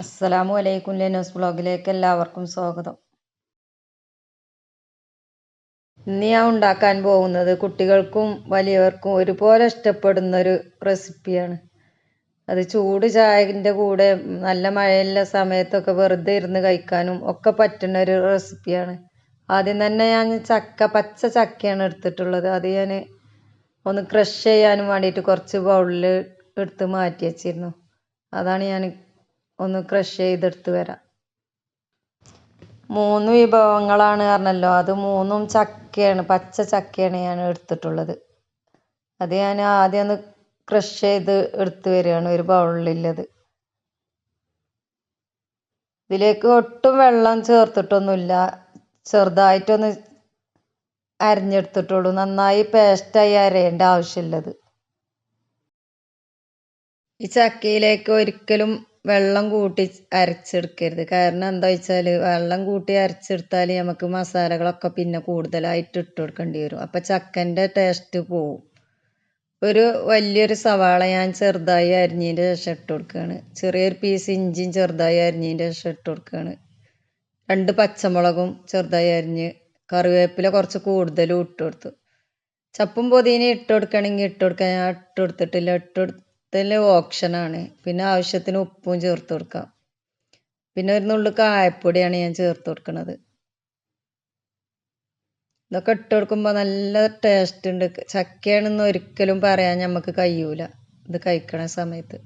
അസ്സലാമു അലൈക്കും. ലെനോസ് വ്ളോഗിലേക്ക് എല്ലാവർക്കും സ്വാഗതം. ഇന്ന് ഞാൻ ഉണ്ടാക്കാൻ പോകുന്നത് കുട്ടികൾക്കും വലിയവർക്കും ഒരുപോലെ ഇഷ്ടപ്പെടുന്നൊരു റെസിപ്പിയാണ്. അത് ചൂട് ചായൻ്റെ കൂടെ നല്ല മഴയുള്ള സമയത്തൊക്കെ വെറുതെ ഇരുന്ന് കഴിക്കാനും ഒക്കെ പറ്റുന്ന ഒരു റെസിപ്പിയാണ്. ആദ്യം തന്നെ ഞാൻ പച്ച ചക്കയാണ് എടുത്തിട്ടുള്ളത്. അത് ഞാൻ ഒന്ന് ക്രഷ് ചെയ്യാനും വേണ്ടിയിട്ട് കുറച്ച് ബൗളിൽ എടുത്ത് മാറ്റി വച്ചിരുന്നു. അതാണ് ഞാൻ ഒന്ന് ക്രഷ് ചെയ്തെടുത്ത് വരാം. 3 വിഭവങ്ങളാണ് പറഞ്ഞല്ലോ, അത് 3ഉം ചക്കയാണ്, പച്ച ചക്കയാണ് ഞാൻ എടുത്തിട്ടുള്ളത്. അത് ഞാൻ ആദ്യം ഒന്ന് ക്രഷ് ചെയ്ത് എടുത്ത് വരികയാണ് ഒരു ബൗളിലുള്ളത്. ഇതിലേക്ക് ഒട്ടും വെള്ളം ചേർത്തിട്ടൊന്നുമില്ല, ചെറുതായിട്ടൊന്ന് അരിഞ്ഞെടുത്തിട്ടുള്ളൂ. നന്നായി പേസ്റ്റായി അരയേണ്ട ആവശ്യമുള്ളത്. ഈ ചക്കയിലേക്ക് ഒരിക്കലും വെള്ളം കൂട്ടി അരച്ചെടുക്കരുത്. കാരണം എന്താ വെച്ചാൽ വെള്ളം കൂട്ടി അരച്ചെടുത്താൽ നമുക്ക് മസാലകളൊക്കെ പിന്നെ കൂടുതലായിട്ട് ഇട്ട് കൊടുക്കേണ്ടി വരും. അപ്പം ചക്കൻ്റെ ടേസ്റ്റ് പോവും. ഒരു വലിയൊരു സവാള ഞാൻ ചെറുതായി അരിഞ്ഞതിൻ്റെ ശേഷം ഇട്ട് കൊടുക്കുകയാണ്. ചെറിയൊരു പീസ് ഇഞ്ചിയും ചെറുതായി അരിഞ്ഞതിൻ്റെ ശേഷം ഇട്ട് കൊടുക്കുകയാണ്. 2 പച്ചമുളകും ചെറുതായി അരിഞ്ഞ്, കറിവേപ്പില കുറച്ച് കൂടുതലും ഇട്ട് കൊടുത്തു. ചപ്പും പൊതിനയും ഇട്ട് കൊടുക്കണമെങ്കിൽ ഇട്ട് കൊടുക്കാൻ, ഞാൻ ഇട്ട് കൊടുത്തിട്ടില്ല. ഇട്ട് ഓപ്ഷനാണ്. പിന്നെ ആവശ്യത്തിന് ഉപ്പും ചേർത്ത് കൊടുക്കാം. പിന്നെ ഒരു നുള്ളു കായപ്പൊടിയാണ് ഞാൻ ചേർത്ത് കൊടുക്കുന്നത്. ഇതൊക്കെ ഇട്ട് കൊടുക്കുമ്പോൾ നല്ല ടേസ്റ്റ് ഉണ്ട്. ചക്കയാണെന്ന് ഒരിക്കലും പറയാൻ നമുക്ക് കഴിയൂല ഇത് കഴിക്കണ സമയത്ത്.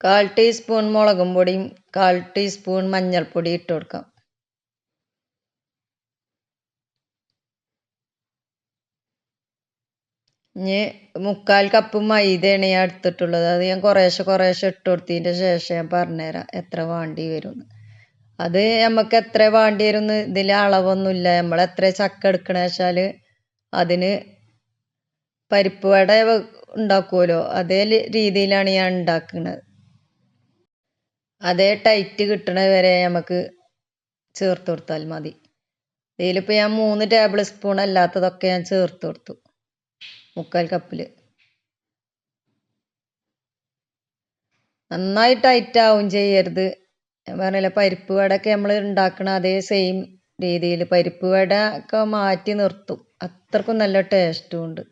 കാൽ ടീസ്പൂൺ മുളകും പൊടിയും 1/4 ടീസ്പൂൺ മഞ്ഞൾപ്പൊടി ഇട്ട് കൊടുക്കാം. ഇനി 1/4 കപ്പ് മൈദയാണ് ഞാൻ എടുത്തിട്ടുള്ളത്. അത് ഞാൻ കുറേശ്ശെ ഇട്ട് കൊടുത്തതിൻ്റെ ശേഷം ഞാൻ പറഞ്ഞുതരാം എത്ര വേണ്ടി വരും. അത് നമുക്ക് എത്ര വേണ്ടി വരും ഇതിൽ അളവൊന്നുമില്ല. നമ്മൾ എത്ര ചക്ക എടുക്കണ വെച്ചാൽ അതിന് പരിപ്പ് വട ഉണ്ടാക്കുമല്ലോ, അതേ രീതിയിലാണ് ഞാൻ ഉണ്ടാക്കുന്നത്. അതേ ടൈറ്റ് കിട്ടണ വരെ നമുക്ക് ചേർത്ത് കൊടുത്താൽ മതി. ഇതിലിപ്പോൾ ഞാൻ 3 ടേബിൾ സ്പൂൺ അല്ലാത്തതൊക്കെ ഞാൻ ചേർത്ത് കൊടുത്തു 1/4 കപ്പിൽ. നന്നായി ടൈറ്റ് ആവും ചെയ്യരുത്. ഞാൻ പറഞ്ഞില്ല, പരിപ്പ് വടയൊക്കെ നമ്മൾ ഉണ്ടാക്കണ അതേ സെയിം രീതിയിൽ പരിപ്പ് വട ഒക്കെ മാറ്റി നിർത്തും. അത്രക്കും നല്ല ടേസ്റ്റും ഉണ്ട്.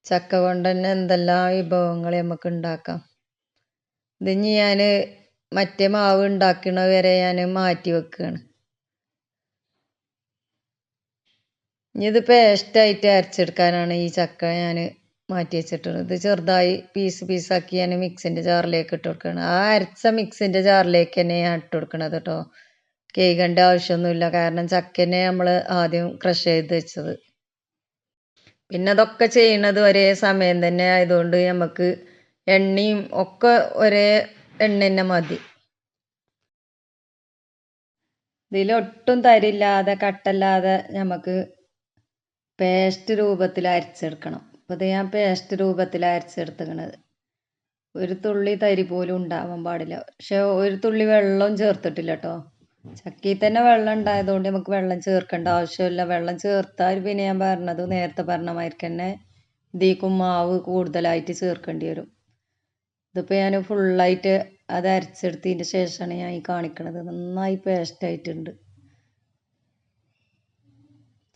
ചക്ക കൊണ്ട് തന്നെ എന്തെല്ലാം വിഭവങ്ങൾ നമുക്ക് ഉണ്ടാക്കാം. ഇതിന് ഞാൻ മറ്റേ മാവ് ഉണ്ടാക്കണ വരെ ഞാൻ മാറ്റി വെക്കുകയാണ്. ഇനി ഇത് പേസ്റ്റായിട്ട് അരച്ചെടുക്കാനാണ് ഈ ചക്ക ഞാൻ മാറ്റി വെച്ചിട്ടുള്ളത്. ഇത് ചെറുതായി പീസാക്കി ഞാൻ മിക്സിൻ്റെ ജാറിലേക്ക് ഇട്ട് കൊടുക്കുകയാണ്. ആ അരച്ച മിക്സിൻ്റെ ജാറിലേക്ക് തന്നെ ഞാൻ ഇട്ട് കൊടുക്കണത് കേട്ടോ. കേൾക്കേണ്ട ആവശ്യമൊന്നുമില്ല, കാരണം ചക്കനെ നമ്മൾ ആദ്യം ക്രഷ് ചെയ്ത് വെച്ചത്. പിന്നെ അതൊക്കെ ചെയ്യണത് ഒരേ സമയം തന്നെ ആയതുകൊണ്ട് നമുക്ക് എണ്ണയും ഒക്കെ ഒരേ എണ്ണ തന്നെ മതി. ഇതിലൊട്ടും തരില്ലാതെ കട്ടല്ലാതെ നമുക്ക് പേസ്റ്റ് രൂപത്തിൽ അരച്ചെടുക്കണം. അപ്പോൾ ഇത് ഞാൻ പേസ്റ്റ് രൂപത്തിൽ അരച്ചെടുത്തിക്കണത്. ഒരു തുള്ളി തരി പോലും ഉണ്ടാവാൻ പാടില്ല. പക്ഷെ ഒരു തുള്ളി വെള്ളം ചേർത്തിട്ടില്ല കേട്ടോ. ചക്കയിൽ തന്നെ വെള്ളം ഉണ്ടായതുകൊണ്ട് നമുക്ക് വെള്ളം ചേർക്കേണ്ട ആവശ്യമില്ല. വെള്ളം ചേർത്താൽ പിന്നെ ഞാൻ പറഞ്ഞത് നേരത്തെ പറഞ്ഞ മാതിരി തന്നെ ഇതിക്കും മാവ് കൂടുതലായിട്ട് ചേർക്കേണ്ടി വരും. ഇതിപ്പോൾ ഞാൻ ഫുള്ളായിട്ട് അത് അരച്ചെടുത്തതിൻ്റെ ശേഷമാണ് ഞാൻ ഈ കാണിക്കണത്. നന്നായി പേസ്റ്റായിട്ടുണ്ട്.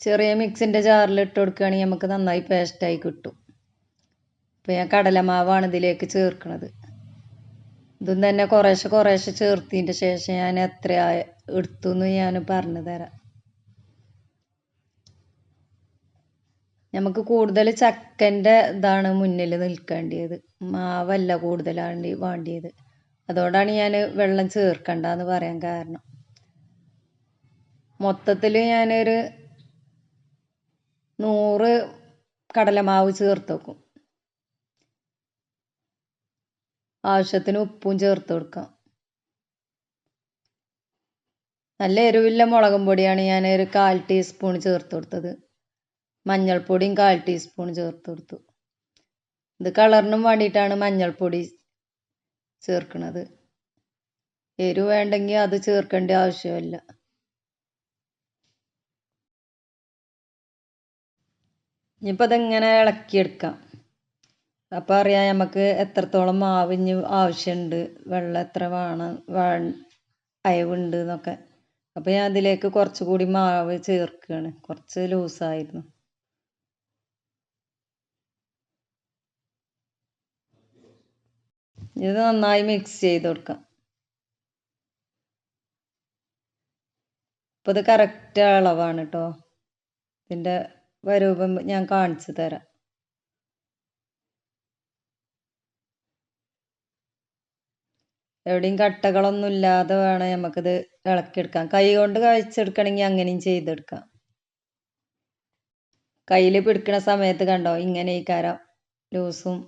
ചെറിയ മിക്സിൻ്റെ ജാറിൽ ഇട്ട് കൊടുക്കുകയാണെങ്കിൽ നമുക്ക് നന്നായി പേസ്റ്റായി കിട്ടും. ഇപ്പോൾ ഞാൻ കടലമാവാണ് ഇതിലേക്ക് ചേർക്കുന്നത്. ഇതും തന്നെ കുറേശ്ശെ ചേർത്തതിൻ്റെ ശേഷം ഞാൻ എത്ര എടുത്തു എന്ന് ഞാൻ പറഞ്ഞു തരാം. നമുക്ക് കൂടുതൽ ചക്കൻ്റെ ഇതാണ് മുന്നിൽ നിൽക്കേണ്ടത്, മാവല്ല കൂടുതലാണ് വേണ്ടിയത്. അതുകൊണ്ടാണ് ഞാൻ വെള്ളം ചേർക്കണ്ടെന്ന് പറയാൻ കാരണം. മൊത്തത്തിൽ ഞാനൊരു 100 കടലമാവ് ചേർത്ത് വെക്കും. ആവശ്യത്തിന് ഉപ്പും ചേർത്ത് കൊടുക്കാം. നല്ല എരിവില്ല മുളകും പൊടിയാണ് ഞാൻ ഒരു 1/4 ടീസ്പൂൺ ചേർത്ത് കൊടുത്തത്. മഞ്ഞൾപ്പൊടിയും 1/4 ടീസ്പൂൺ ചേർത്ത് കൊടുത്തു. ഇത് കളറിനും വേണ്ടിയിട്ടാണ് മഞ്ഞൾപ്പൊടി ചേർക്കുന്നത്. എരിവ് വേണ്ടെങ്കിൽ അത് ചേർക്കേണ്ട ആവശ്യമില്ല. ഇനിയിപ്പോൾ അതെങ്ങനെ ഇളക്കിയെടുക്കാം. അപ്പോൾ അറിയാം നമുക്ക് എത്രത്തോളം മാവ് ഇനി ആവശ്യമുണ്ട്, വെള്ളം എത്ര അയവുണ്ട് എന്നൊക്കെ. അപ്പോൾ ഞാൻ അതിലേക്ക് കുറച്ചുകൂടി മാവ് ചേർക്കുകയാണ്. കുറച്ച് ലൂസായിരുന്നു. ഇത് നന്നായി മിക്സ് ചെയ്ത് കൊടുക്കാം. അപ്പോൾ ഇത് കറക്റ്റ് അളവാണ് കേട്ടോ. ഇതിൻ്റെ രൂപം ഞാൻ കാണിച്ചു തരാം. എവിടെയും കട്ടകളൊന്നും ഇല്ലാതെ വേണം നമുക്കിത് ഇളക്കിയെടുക്കാം. കൈ കൊണ്ട് കഴിച്ചെടുക്കണമെങ്കിൽ അങ്ങനെയും ചെയ്തെടുക്കാം. കയ്യിൽ പിടിക്കുന്ന സമയത്ത് കണ്ടോ ഇങ്ങനെ ഈ കരം ലൂസും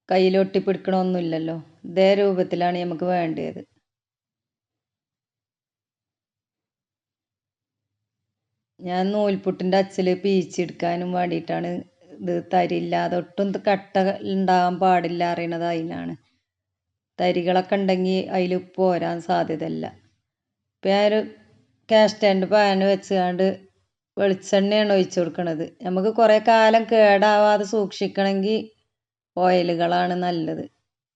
കയ്യിലൊട്ടി പിടിക്കണമൊന്നുമില്ലല്ലോ. ഇതേ രൂപത്തിലാണ് നമുക്ക് വേണ്ടത്. ഞാൻ നൂൽപുട്ടിൻ്റെ അച്ചിൽ പീച്ചെടുക്കാനും വേണ്ടിയിട്ടാണ് ഇത്. തരില്ലാതെ ഒട്ടും കട്ട ഉണ്ടാകാൻ പാടില്ല അറിയണത് അതിനാണ്. തരികളൊക്കെ ഉണ്ടെങ്കിൽ അതിൽ പോരാൻ സാധ്യതയില്ല. ഇപ്പം ഞാനൊരു കാസ്റ്റ് പാൻ വെച്ചുകൊണ്ട് വെളിച്ചെണ്ണയാണ് ഒഴിച്ചു കൊടുക്കണത്. നമുക്ക് കുറേ കാലം കേടാവാതെ സൂക്ഷിക്കണമെങ്കിൽ ഓയിലുകളാണ് നല്ലത്.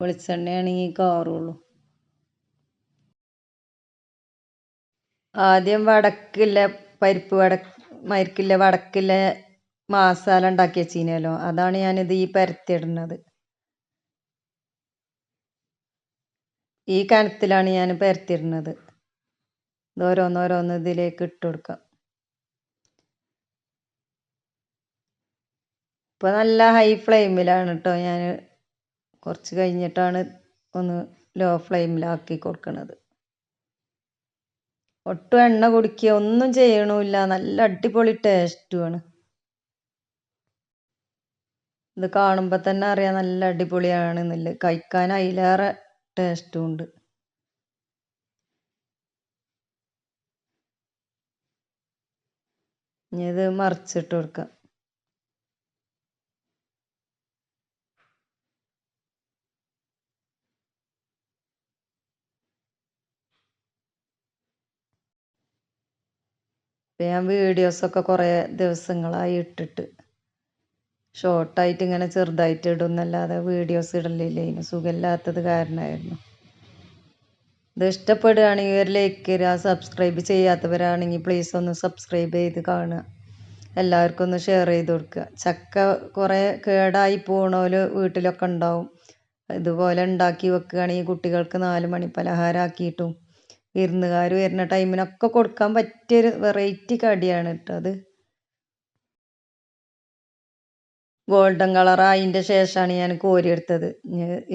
വെളിച്ചെണ്ണയാണെങ്കിൽ കാറുള്ളൂ. ആദ്യം പരിപ്പ് മരിക്കില്ല വടക്കില്ല മസാല ഉണ്ടാക്കി വെച്ചിനല്ലോ, അതാണ് ഞാനിത് ഈ പരത്തിയിടുന്നത്. ഈ കനത്തിലാണ് ഞാൻ പരത്തിയിടുന്നത്. ഇത് ഓരോന്നോരോന്ന് ഇതിലേക്ക് ഇട്ട് കൊടുക്കാം. ഇപ്പോൾ നല്ല ഹൈ ഫ്ലെയിമിലാണ് കേട്ടോ. ഞാൻ കുറച്ച് കഴിഞ്ഞിട്ടാണ് ഒന്ന് ലോ ഫ്ലെയിമിലാക്കി കൊടുക്കുന്നത്. ഒട്ടും എണ്ണ കുടിക്കുക ഒന്നും ചെയ്യണമില്ല. നല്ല അടിപൊളി ടേസ്റ്റുമാണ്. ഇത് കാണുമ്പോൾ തന്നെ അറിയാം നല്ല അടിപൊളിയാണെന്നില്ല. കഴിക്കാൻ അതിലേറെ ടേസ്റ്റും ഉണ്ട്. ഇനി ഇത് മറിച്ചിട്ട് കൊടുക്കാം. ഞാൻ വീഡിയോസൊക്കെ കുറേ ദിവസങ്ങളായി ഇട്ടിട്ട് ഷോർട്ടായിട്ട് ഇങ്ങനെ ചെറുതായിട്ട് ഇടുന്നല്ലാതെ വീഡിയോസ് ഇടലില്ല. ഇതിന് സുഖമില്ലാത്തത് കാരണമായിരുന്നു. ഇത് ഇഷ്ടപ്പെടുകയാണെങ്കിൽ ഒരു ലൈക്ക് തരിക. സബ്സ്ക്രൈബ് ചെയ്യാത്തവരാണെങ്കിൽ പ്ലീസ് ഒന്ന് സബ്സ്ക്രൈബ് ചെയ്ത് കാണുക. എല്ലാവർക്കും ഒന്ന് ഷെയർ ചെയ്ത് കൊടുക്കുക. ചക്ക കുറേ കേടായി പോണോല് വീട്ടിലൊക്കെ ഉണ്ടാവും. ഇതുപോലെ ഉണ്ടാക്കി വെക്കുകയാണെങ്കിൽ കുട്ടികൾക്ക് 4 മണി പലഹാരമാക്കിയിട്ടും വിരുന്നുകാർ വരുന്ന ടൈമിനൊക്കെ കൊടുക്കാൻ പറ്റിയൊരു വെറൈറ്റി കടിയാണ് കേട്ടോ അത്. ഗോൾഡൻ കളറായതിൻ്റെ ശേഷമാണ് ഞാൻ കോരിയെടുത്തത്.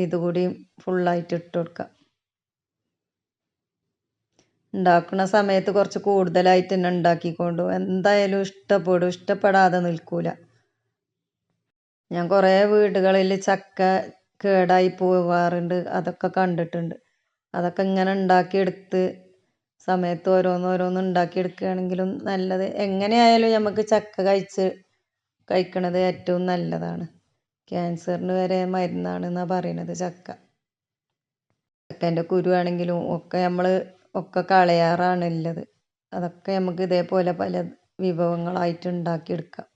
ഇതുകൂടി ഫുള്ളായിട്ട് ഇട്ട് കൊടുക്കാം. ഉണ്ടാക്കുന്ന സമയത്ത് കുറച്ച് കൂടുതലായിട്ട് തന്നെ ഉണ്ടാക്കിക്കൊണ്ടു. എന്തായാലും ഇഷ്ടപ്പെടും, ഇഷ്ടപ്പെടാതെ നിൽക്കൂല. ഞാൻ കുറേ വീടുകളിൽ ചക്ക കേടായി പോവാറുണ്ട്, അതൊക്കെ കണ്ടിട്ടുണ്ട്. അതൊക്കെ ഇങ്ങനെ ഉണ്ടാക്കിയെടുത്ത് സമയത്ത് ഓരോന്നോരോന്ന് ഉണ്ടാക്കിയെടുക്കുകയാണെങ്കിലും നല്ലത്. എങ്ങനെയായാലും നമുക്ക് ചക്ക കഴിക്കണത് ഏറ്റവും നല്ലതാണ്. ക്യാൻസറിന് വരെ മരുന്നാണെന്നാണ് പറയണത് ചക്ക. ചക്കേൻ്റെ കുരുവാണെങ്കിലും ഒക്കെ നമ്മൾ ഒക്കെ കളയാറാണുള്ളത്. അതൊക്കെ നമുക്ക് ഇതേപോലെ പല വിഭവങ്ങളായിട്ട് ഉണ്ടാക്കിയെടുക്കാം.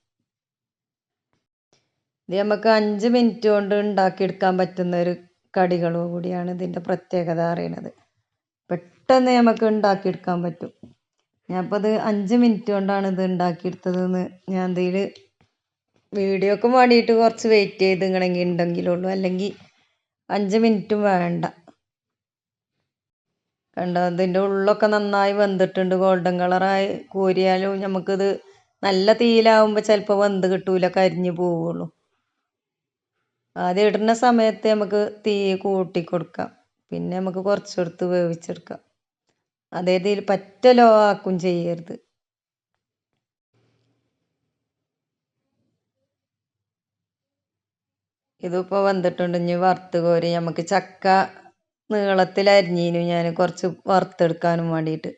ഇത് നമുക്ക് 5 മിനിറ്റ് കൊണ്ട് ഉണ്ടാക്കിയെടുക്കാൻ പറ്റുന്ന ഒരു കടികളും കൂടിയാണ് ഇതിൻ്റെ പ്രത്യേകത അറിയണത്. പെട്ടെന്ന് നമുക്ക് ഉണ്ടാക്കിയെടുക്കാൻ പറ്റും. ഞാനിപ്പോൾ ഇത് 5 മിനിറ്റ് കൊണ്ടാണ് ഇത് ഉണ്ടാക്കിയെടുത്തതെന്ന് ഞാൻ ഇതിൽ വീഡിയോക്ക് വേണ്ടിയിട്ട് കുറച്ച് വെയിറ്റ് ചെയ്ത് ഇങ്ങനെങ്കിൽ ഉണ്ടെങ്കിലുള്ളൂ, അല്ലെങ്കിൽ 5 മിനിറ്റും വേണ്ട. കണ്ടോ, ഇതിൻ്റെ ഉള്ളൊക്കെ നന്നായി വെന്തിട്ടുണ്ട്. ഗോൾഡൻ കളറായി കോരിയാലും നമുക്കിത് നല്ല തീയിലാവുമ്പോൾ ചിലപ്പോൾ വെന്ത് കിട്ടൂല, കരിഞ്ഞു പോവുള്ളൂ. ആദ്യം ഇടുന്ന സമയത്ത് നമുക്ക് തീ കൂട്ടി കൊടുക്കാം. പിന്നെ നമുക്ക് കുറച്ചെടുത്ത് വേവിച്ചെടുക്കാം. അതേ തീയിൽ പറ്റ ലോ ആക്കും ചെയ്യരുത്. ഇതിപ്പോൾ വെന്തിട്ടുണ്ട്. ഇനി വറുത്ത് കോരി നമുക്ക് ചക്ക നീളത്തിൽ അരിഞ്ഞിനു ഞാൻ കുറച്ച് വറുത്തെടുക്കാനും വേണ്ടിയിട്ട്.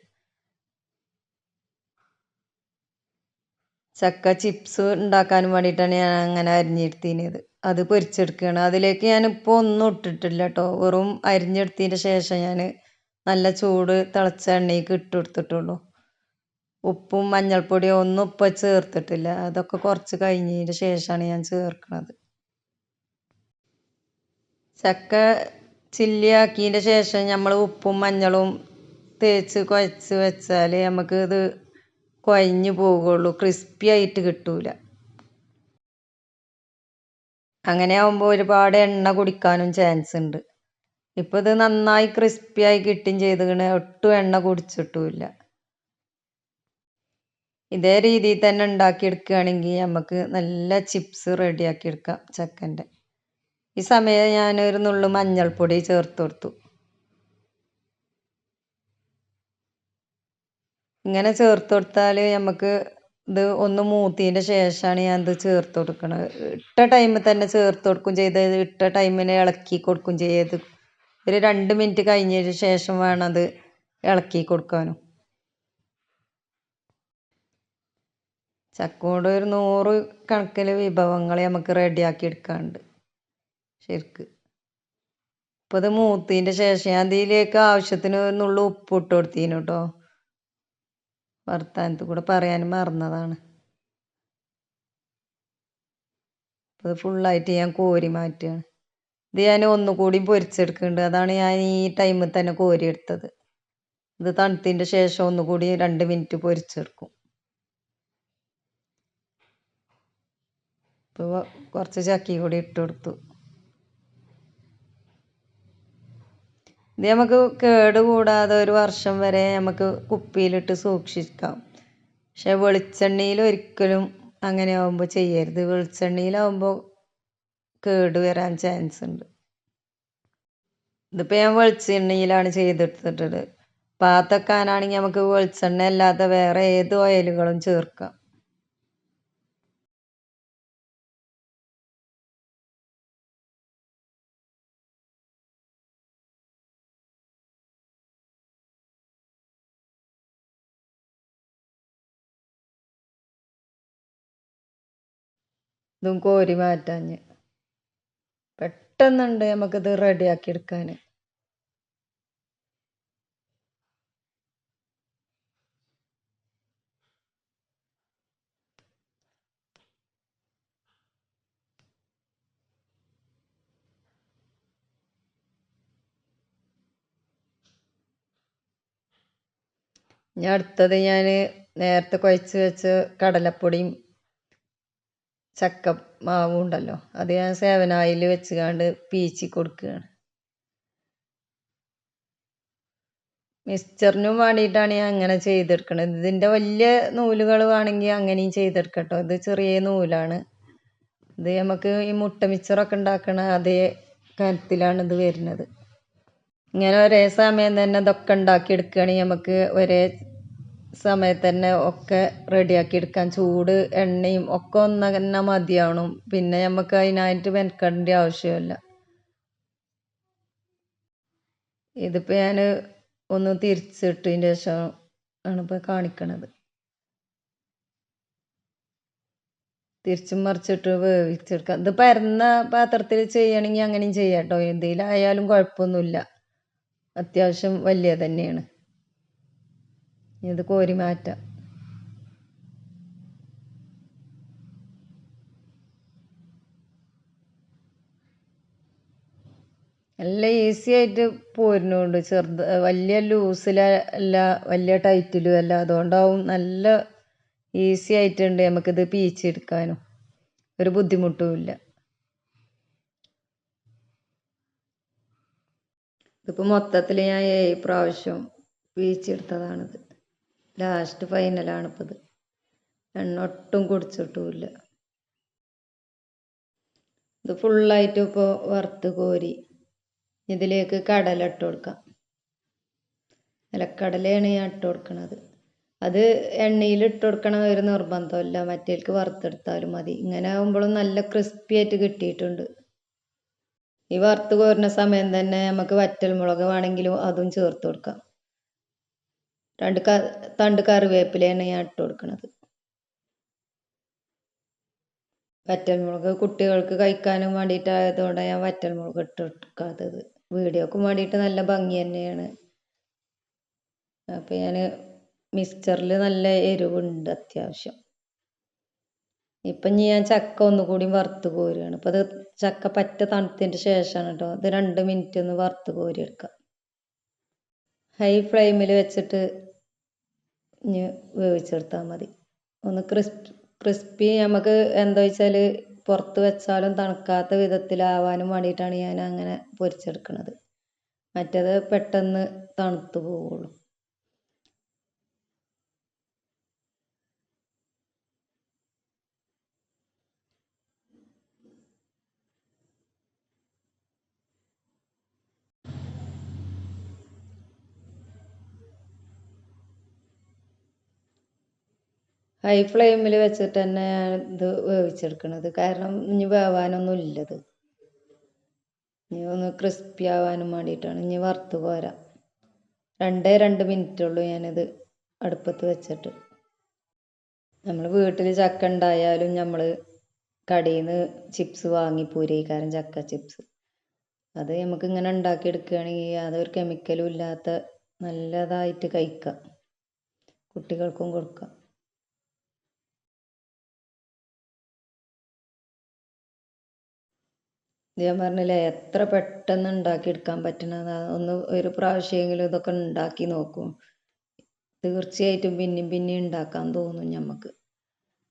ചക്ക ചിപ്സ് ഉണ്ടാക്കാനും വേണ്ടിയിട്ടാണ് ഞാൻ അങ്ങനെ അരിഞ്ഞെടുത്തിനത്. അത് പൊരിച്ചെടുക്കുകയാണ്. അതിലേക്ക് ഞാനിപ്പോൾ ഒന്നും ഇട്ടിട്ടില്ല കേട്ടോ. വെറും അരിഞ്ഞെടുത്തതിൻ്റെ ശേഷം ഞാൻ നല്ല ചൂട് തിളച്ച എണ്ണയ്ക്ക് ഇട്ട് കൊടുത്തിട്ടുള്ളൂ. ഉപ്പും മഞ്ഞൾപ്പൊടിയും ഒന്നും ഇപ്പം ചേർത്തിട്ടില്ല. അതൊക്കെ കുറച്ച് കഴിഞ്ഞതിന് ശേഷമാണ് ഞാൻ ചേർക്കുന്നത്. ചക്ക ചില്ലിയാക്കിയതിൻ്റെ ശേഷം നമ്മൾ ഉപ്പും മഞ്ഞളും തേച്ച് കുഴച്ച് വെച്ചാൽ നമുക്ക് ഇത് കുഴഞ്ഞു പോകുള്ളൂ, ക്രിസ്പി ആയിട്ട് കിട്ടൂല. അങ്ങനെ ആകുമ്പോൾ ഒരുപാട് എണ്ണ കുടിക്കാനും ചാൻസ് ഉണ്ട്. ഇപ്പം ഇത് നന്നായി ക്രിസ്പിയായി കിട്ടുകയും ചെയ്തിങ്ങനെ ഒട്ടും എണ്ണ കുടിച്ചിട്ടുമില്ല. ഇതേ രീതിയിൽ തന്നെ ഉണ്ടാക്കിയെടുക്കുകയാണെങ്കിൽ നമുക്ക് നല്ല ചിപ്സ് റെഡിയാക്കിയെടുക്കാം ചക്കൻ്റെ. ഈ സമയം ഞാനൊരു നുള്ളു മഞ്ഞൾപ്പൊടി ചേർത്ത് കൊടുത്തു. ഇങ്ങനെ ചേർത്ത് കൊടുത്താൽ നമുക്ക് ഇത് ഒന്ന് മൂത്തതിൻ്റെ ശേഷമാണ് ഞാനിത് ചേർത്ത് കൊടുക്കുന്നത്. ഇട്ട ടൈമിൽ തന്നെ ചേർത്ത് കൊടുക്കും ചെയ്ത്, ഇട്ട ടൈമിന് ഇളക്കി കൊടുക്കും ചെയ്ത്. ഒരു 2 മിനിറ്റ് കഴിഞ്ഞതിന് ശേഷം വേണം അത് ഇളക്കി കൊടുക്കാനും. ചക്ക കൊണ്ട് ഒരു 100 കണക്കിന് വിഭവങ്ങൾ നമുക്ക് റെഡിയാക്കി എടുക്കാനുണ്ട് ശരിക്ക്. അപ്പോൾ ഇത് മൂത്തതിൻ്റെ ശേഷം ഞാൻ ഇതിലേക്ക് ആവശ്യത്തിന് നുള്ള ഉപ്പ് ഇട്ട് കൊടുത്തീന് കേട്ടോ. വർത്താനത്തിൽ കൂടെ പറയാനും മറന്നതാണ്. അപ്പോൾ ഇത് ഫുള്ളായിട്ട് ഞാൻ കോരി മാറ്റുകയാണ്. ഇത് ഞാൻ ഒന്നുകൂടി പൊരിച്ചെടുക്കുന്നുണ്ട്. അതാണ് ഞാൻ ഈ ടൈമിൽ തന്നെ കോരിയെടുത്തത്. ഇത് തണുത്തതിൻ്റെ ശേഷം ഒന്നുകൂടി 2 മിനിറ്റ് പൊരിച്ചെടുക്കും. ഇപ്പോൾ കുറച്ച് ചക്കി കൂടി ഇട്ട് കൊടുത്തു. ഇത് നമുക്ക് കേട് കൂടാതെ 1 വർഷം വരെ നമുക്ക് കുപ്പിയിലിട്ട് സൂക്ഷിക്കാം. പക്ഷെ വെളിച്ചെണ്ണയിൽ ഒരിക്കലും അങ്ങനെ ആകുമ്പോൾ ചെയ്യരുത്. വെളിച്ചെണ്ണയിലാവുമ്പോൾ കേട് വരാൻ ചാൻസ് ഉണ്ട്. ഇതിപ്പോൾ ഞാൻ വെളിച്ചെണ്ണയിലാണ് ചെയ്തെടുത്തിട്ടത്. പാത്തക്കാനാണെങ്കിൽ നമുക്ക് വെളിച്ചെണ്ണ അല്ലാതെ വേറെ ഏത് ഓയിലുകളും ചേർക്കാം. ഇതും കോരി മാറ്റാഞ്ഞ് പെട്ടെന്നുണ്ട് നമുക്കിത് റെഡിയാക്കി എടുക്കാൻ. ഇനി അടുത്തത് ഞാൻ നേരത്തെ കുഴച്ച് വെച്ച കടലപ്പൊടിയും ചക്ക മാവും ഉണ്ടല്ലോ, അത് ഞാൻ 7 ഓയിൽ വെച്ചുകൊണ്ട് പീച്ചി കൊടുക്കുകയാണ്. മിക്സ്ചറിനും വേണ്ടിയിട്ടാണ് ഞാൻ അങ്ങനെ ചെയ്തെടുക്കണത്. ഇതിൻ്റെ വലിയ നൂലുകൾ വേണമെങ്കിൽ അങ്ങനെയും ചെയ്തെടുക്കട്ടോ. ഇത് ചെറിയ നൂലാണ്. ഇത് നമുക്ക് ഈ മുട്ട മിക്സറൊക്കെ ഉണ്ടാക്കണ അതേ കനത്തിലാണ് ഇത് വരുന്നത്. ഇങ്ങനെ ഒരേ സമയം തന്നെ ഇതൊക്കെ ഉണ്ടാക്കിയെടുക്കുകയാണെങ്കിൽ നമുക്ക് ഒരേ സമയത്ത് തന്നെ ഒക്കെ റെഡിയാക്കി എടുക്കാൻ. ചൂട് എണ്ണയും ഒക്കെ ഒന്ന് തന്നെ മതിയാവണം. പിന്നെ നമുക്ക് അതിനായിട്ട് മെനക്കെടേണ്ട ആവശ്യമില്ല. ഇതിപ്പോൾ ഞാൻ ഒന്ന് തിരിച്ചിട്ടതിന് ശേഷം ആണ് ഇപ്പോൾ കാണിക്കണത്. തിരിച്ചും മറിച്ചിട്ട് വേവിച്ചെടുക്കാം. ഇത് പരന്ന പാത്രത്തിൽ ചെയ്യണമെങ്കിൽ അങ്ങനെയും ചെയ്യാം കേട്ടോ. എന്തെങ്കിലായാലും കുഴപ്പമൊന്നുമില്ല. അത്യാവശ്യം വലിയ തന്നെയാണ്. ഇത് കോരി മാറ്റാം. നല്ല ഈസി ആയിട്ട് പോരുന്നുണ്ട്. വലിയ ലൂസിലല്ല, വലിയ ടൈറ്റിലും അല്ല. അതുകൊണ്ടാവും നല്ല ഈസി ആയിട്ടുണ്ട് നമുക്കിത് പീച്ചെടുക്കാനും. ഒരു ബുദ്ധിമുട്ടുമില്ല. ഇതിപ്പോൾ മൊത്തത്തിൽ ഞാൻ 7 പ്രാവശ്യം പീച്ചെടുത്തതാണിത്. ലാസ്റ്റ് ഫൈനലാണിപ്പോൾ ഇത്. എണ്ണ ഒട്ടും കുടിച്ചിട്ടുമില്ല. ഇത് ഫുള്ളായിട്ട് ഇപ്പോൾ വറുത്ത് കോരി ഇതിലേക്ക് കടല ഇട്ട് കൊടുക്കാം. നിലക്കടലയാണ് ഞാൻ ഇട്ട് കൊടുക്കണത്. അത് എണ്ണയിൽ ഇട്ട് കൊടുക്കണ ഒരു നിർബന്ധമില്ല. മറ്റേക്ക് വറുത്തെടുത്താലും മതി. ഇങ്ങനെ ആകുമ്പോഴും നല്ല ക്രിസ്പി ആയിട്ട് കിട്ടിയിട്ടുണ്ട്. ഈ വറുത്ത് കോരുന്ന സമയം തന്നെ നമുക്ക് വറ്റൽമുളക് വേണമെങ്കിലും അതും ചേർത്ത് കൊടുക്കാം. 2 തണ്ട് കറിവേപ്പിലയാണ് ഞാൻ ഇട്ട് കൊടുക്കുന്നത്. വറ്റൽമുളക് കുട്ടികൾക്ക് കഴിക്കാനും വേണ്ടിയിട്ടായതുകൊണ്ടാണ് ഞാൻ വറ്റൽമുളക് ഇട്ട് കൊടുക്കാത്തത്. വീഡിയോക്കും വേണ്ടിയിട്ട് നല്ല ഭംഗി തന്നെയാണ്. അപ്പോൾ ഞാൻ മിക്സ്ചറിൽ നല്ല എരിവുണ്ട് അത്യാവശ്യം. ഇപ്പം ഇനി ഞാൻ ചക്ക ഒന്നുകൂടി വറുത്ത് കോരുകയാണ്. ഇപ്പം അത് ചക്ക പറ്റ തണുത്തതിൻ്റെ ശേഷമാണ് കേട്ടോ. ഇത് 2 മിനിറ്റ് ഒന്ന് വറുത്ത് കോരിയെടുക്കാം. ഹൈ ഫ്ലെയിമിൽ വെച്ചിട്ട് ഇനി വേവിച്ചെടുത്താൽ മതി. ഒന്ന് ക്രിസ്പി നമുക്ക് എന്താ വെച്ചാൽ പുറത്ത് വെച്ചാലും തണുക്കാത്ത വിധത്തിലാവാനും വേണ്ടിയിട്ടാണ് ഞാൻ അങ്ങനെ പൊരിച്ചെടുക്കുന്നത്. മറ്റേത് പെട്ടെന്ന് തണുത്ത് പോവുള്ളൂ. ഹൈ ഫ്ലെയിമിൽ വെച്ചിട്ട് തന്നെ ഇത് വേവിച്ചെടുക്കണത്. കാരണം ഇനി വേവാനൊന്നും ഇല്ലത്. ഇനി ഒന്ന് ക്രിസ്പി ആവാനും വേണ്ടിയിട്ടാണ്. ഇനി വറുത്ത് കോരാം. 2 മിനിറ്റുള്ളൂ ഞാനിത് അടുപ്പത്ത് വെച്ചിട്ട്. നമ്മൾ വീട്ടിൽ ചക്ക ഉണ്ടായാലും നമ്മൾ കടയിൽ നിന്ന് ചിപ്സ് വാങ്ങി പൂരയിക്കാരൻ ചക്ക ചിപ്സ്. അത് നമുക്ക് ഇങ്ങനെ ഉണ്ടാക്കിയെടുക്കുകയാണെങ്കിൽ യാതൊരു കെമിക്കലും ഇല്ലാത്ത നല്ലതായിട്ട് കഴിക്കാം. കുട്ടികൾക്കും കൊടുക്കാം. ഞാൻ പറഞ്ഞില്ലേ എത്ര പെട്ടെന്ന് ഉണ്ടാക്കിയെടുക്കാൻ പറ്റണത്. ഒന്ന് ഒരു പ്രാവശ്യമെങ്കിലും ഇതൊക്കെ ഉണ്ടാക്കി നോക്കും. തീർച്ചയായിട്ടും പിന്നെയും ഉണ്ടാക്കാൻ തോന്നും നമുക്ക്.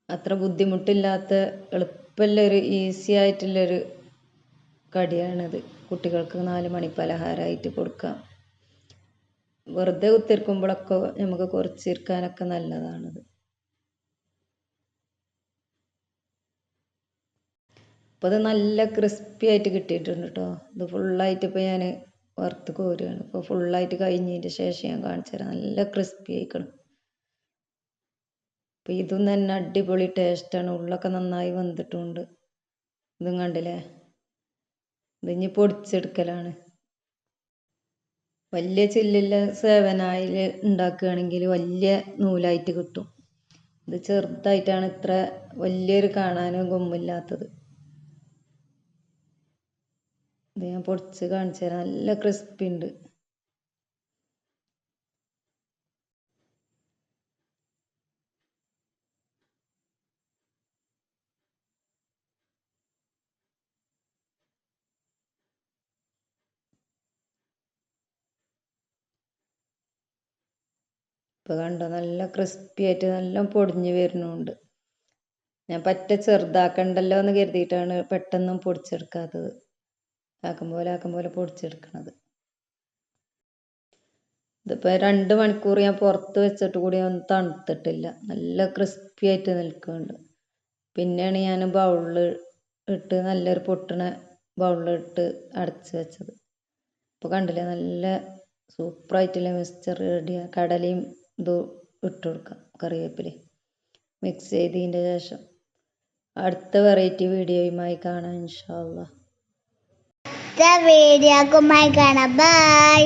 അത്ര ബുദ്ധിമുട്ടില്ലാത്ത എളുപ്പമുള്ളൊരു ഈസി ആയിട്ടുള്ളൊരു കടിയാണിത്. കുട്ടികൾക്ക് 4 മണി പലഹാരമായിട്ട് കൊടുക്കാം. വെറുതെ കുത്തിരിക്കുമ്പോഴൊക്കെ നമുക്ക് കുറച്ചിരിക്കാനൊക്കെ നല്ലതാണിത്. അപ്പോൾ അത് നല്ല ക്രിസ്പി ആയിട്ട് കിട്ടിയിട്ടുണ്ട് കേട്ടോ. ഇത് ഫുള്ളായിട്ട് ഇപ്പോൾ ഞാൻ വറുത്ത് കോരുകയാണ്. ഇപ്പോൾ ഫുള്ളായിട്ട് കഴിഞ്ഞതിൻ്റെ ശേഷം ഞാൻ കാണിച്ചു തരാം. നല്ല ക്രിസ്പി ആയിക്കണം. അപ്പോൾ ഇതും തന്നെ അടിപൊളി ടേസ്റ്റാണ്. ഉള്ളൊക്കെ നന്നായി വെന്തിട്ടുണ്ട്. ഇതും കണ്ടില്ലേ. ഇതിഞ്ഞ് പൊടിച്ചെടുക്കലാണ്. വലിയ ചില്ലില്ല സേവനായിൽ ഉണ്ടാക്കുകയാണെങ്കിൽ വലിയ നൂലായിട്ട് കിട്ടും. ഇത് ചെറുതായിട്ടാണ് ഇത്ര വലിയൊരു കാണാനും ഗുമ്മില്ലാത്തത്. ഇത് ഞാൻ പൊടിച്ച് കാണിച്ചു തരാം. നല്ല ക്രിസ്പി ഉണ്ട്. ഇപ്പോൾ കണ്ടോ നല്ല ക്രിസ്പി ആയിട്ട് നല്ല പൊടിഞ്ഞ് വരുന്നുണ്ട്. ഞാൻ പറ്റ ചെറുതാക്കണ്ടല്ലോ എന്ന് കരുതിയിട്ടാണ് പെട്ടെന്നും പൊടിച്ചെടുക്കാത്തത്. ആക്കം പോലെ പൊടിച്ചെടുക്കണത്. ഇതിപ്പോൾ 2 മണിക്കൂർ ഞാൻ പുറത്ത് വെച്ചിട്ട് കൂടി ഒന്നും തണുത്തിട്ടില്ല. നല്ല ക്രിസ്പി ആയിട്ട് നിൽക്കുന്നുണ്ട്. പിന്നെയാണ് ഞാൻ ബൗളിൽ ഇട്ട് നല്ലൊരു പൊട്ടണ ബൗളിലിട്ട് അടച്ച് വെച്ചത്. ഇപ്പോൾ കണ്ടില്ലേ നല്ല സൂപ്പറായിട്ടുള്ള മിക്സ്ചർ റെഡിയാണ്. കടലയും ഇതും ഇട്ട് കൊടുക്കാം. കറിവേപ്പിലയും മിക്സ് ചെയ്തതിൻ്റെ ശേഷം അടുത്ത വെറൈറ്റി വീഡിയോയുമായി കാണാം ഇൻഷാ അല്ലാ. വീഡിയോ കാണാം. ബൈ.